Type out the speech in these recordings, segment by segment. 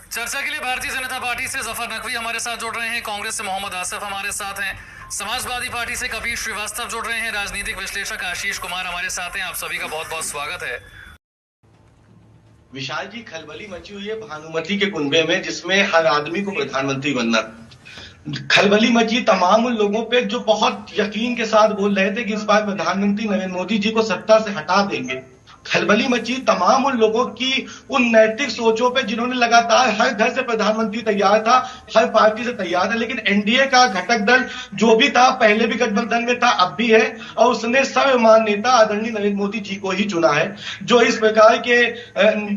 चर्चा के लिए भारतीय जनता पार्टी से जफर नकवी हमारे साथ जुड़ रहे हैं, कांग्रेस से मोहम्मद आसिफ हमारे साथ हैं, समाजवादी पार्टी से कपीश श्रीवास्तव जुड़ रहे हैं, राजनीतिक विश्लेषक आशीष कुमार हमारे साथ हैं। आप सभी का बहुत बहुत स्वागत है। विशाल जी, खलबली मची हुई है भानुमति के कुनबे में, जिसमें हर आदमी को प्रधानमंत्री बनना। खलबली मची तमाम उन लोगों पे जो बहुत यकीन के साथ बोल रहे थे कि इस बार प्रधानमंत्री नरेंद्र मोदी जी को सत्ता से हटा देंगे। खलबली मची तमाम उन लोगों की उन नैतिक सोचों पे जिन्होंने लगातार हर घर से प्रधानमंत्री तैयार था, हर पार्टी से तैयार था, लेकिन एनडीए का घटक दल जो भी था, पहले भी गठबंधन में था, अब भी है, और उसने सर्वमान्य नेता आदरणीय नरेंद्र मोदी जी को ही चुना है। जो इस प्रकार के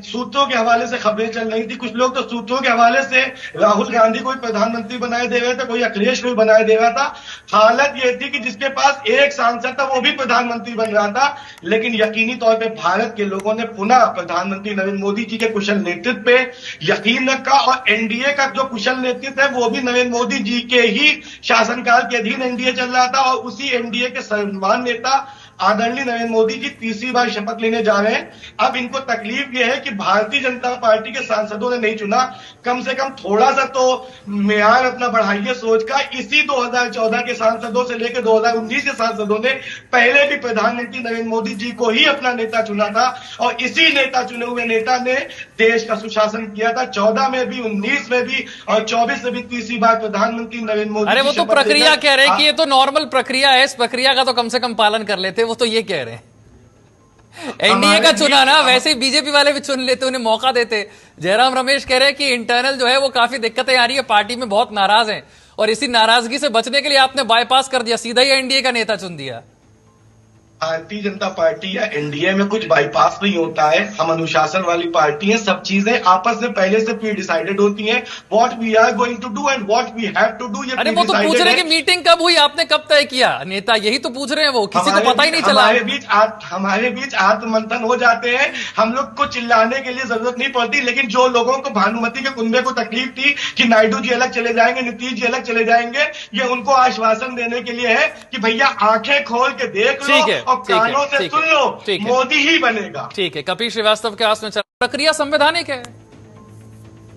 सूत्रों के हवाले से खबरें चल रही थी, कुछ लोग तो सूत्रों के हवाले से राहुल गांधी को प्रधानमंत्री बनाए दे रहे थे, कोई अखिलेश को बनाए दे रहा था। हालत यह थी कि जिसके पास एक सांसद था वो भी प्रधानमंत्री बन रहा था, लेकिन यकीनी तौर पर भारत के लोगों ने पुनः प्रधानमंत्री नरेंद्र मोदी जी के कुशल नेतृत्व पे यकीन रखा, और एनडीए का जो कुशल नेतृत्व है वो भी नरेंद्र मोदी जी के ही शासनकाल के अधीन एनडीए चल रहा था, और उसी एनडीए के सर्वमान्य नेता आदरणीय नरेंद्र मोदी जी तीसरी बार शपथ लेने जा रहे हैं। अब इनको तकलीफ यह है कि भारतीय जनता पार्टी के सांसदों ने नहीं चुना। कम से कम थोड़ा सा तो मेयार अपना बढ़ाइए सोच का। इसी 2014 के सांसदों से लेकर 2019 के सांसदों ने पहले भी प्रधानमंत्री नरेंद्र मोदी जी को ही अपना नेता चुना था, और इसी नेता चुने हुए नेता ने देश का सुशासन किया था। 14 में भी, 19 में भी और 24 में भी तीसरी बार प्रधानमंत्री नरेंद्र मोदी। अरे वो तो प्रक्रिया कह रहे हैं कि ये तो नॉर्मल प्रक्रिया है, इस प्रक्रिया का तो कम से कम पालन कर लेते। वो तो ये कह रहे हैं एनडीए का चुना ना, वैसे ही बीजेपी वाले भी चुन लेते, उन्हें मौका देते। जयराम रमेश कह रहे हैं कि इंटरनल जो है वो काफी दिक्कतें आ रही है, पार्टी में बहुत नाराज हैं, और इसी नाराजगी से बचने के लिए आपने बाईपास कर दिया, सीधा ही एनडीए का नेता चुन दिया। भारतीय जनता पार्टी या एनडीए में कुछ बाईपास नहीं होता है। हम अनुशासन वाली पार्टी है। सब चीजें आपस में पहले से प्री डिसाइडेड होती हैं। What we are going to do and what we have to do. अरे वो तो पूछ रहे हैं कि मीटिंग कब हुई, आपने कब तय किया, नेता यही तो पूछ रहे हैं, वो किसी को पता ही नहीं चला। हमारे बीच आत्ममंथन हो जाते हैं। हम लोग को चिल्लाने के लिए जरूरत नहीं पड़ती, लेकिन जो लोगों को भानुमति के कुनबे को तकलीफ थी कि नायडू जी अलग चले जाएंगे, नीतीश जी अलग चले जाएंगे, ये उनको आश्वासन देने के लिए है कि भैया आंखें खोल के देख लो और कानों से सुन लो, मोदी ही बनेगा। ठीक है, कपीश श्रीवास्तव के आस में प्रक्रिया संवैधानिक है।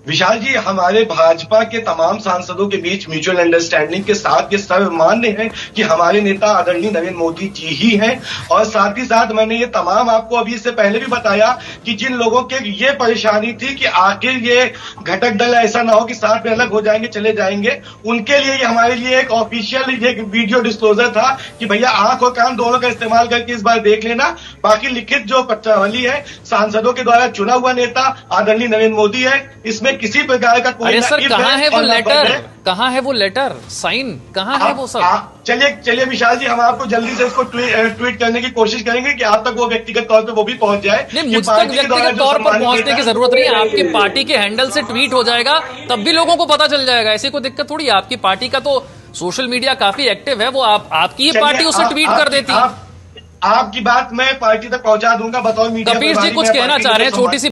विशाल जी, हमारे भाजपा के तमाम सांसदों के बीच म्यूचुअल अंडरस्टैंडिंग के साथ ये सर्वमान्य है कि हमारे नेता आदरणीय नरेंद्र मोदी जी ही हैं, और साथ ही साथ मैंने ये तमाम आपको अभी इससे पहले भी बताया कि जिन लोगों के ये परेशानी थी कि आखिर ये घटक दल ऐसा ना हो कि साथ में अलग हो जाएंगे, चले जाएंगे, उनके लिए हमारे लिए एक ऑफिशियल एक वीडियो डिस्क्लोजर था कि भैया आंख और कान दोनों का इस्तेमाल करके इस बार देख लेना। बाकी लिखित जो पत्रावली है सांसदों के द्वारा चुना हुआ नेता आदरणीय नरेंद्र मोदी है, इसमें किसी प्रकार का कोई। अरे सर, कहाँ है वो लेटर, कहाँ है वो लेटर, साइन कहाँ है वो सब? चलिए विशाल जी, हम आपको जल्दी से इसको ट्वीट करने की कोशिश करेंगे कि आप तक वो व्यक्तिगत तौर पे वो भी पहुंच जाए। नहीं, मुझ तक व्यक्तिगत तौर पर पहुंचने की जरूरत नहीं है, आपकी पार्टी के हैंडल से ट्वीट हो जाएगा, तब भी लोगों को पता चल जाएगा। ऐसी कोई दिक्कत थोड़ी है। आपकी पार्टी का तो सोशल मीडिया काफी एक्टिव है, वो आपकी ही पार्टी उसे ट्वीट कर देती है। आपकी बात मैं पार्टी तक पहुंचा दूंगा। बतौर मीडिया कपीश जी कुछ कहना चाह रहे हैं, छोटी सी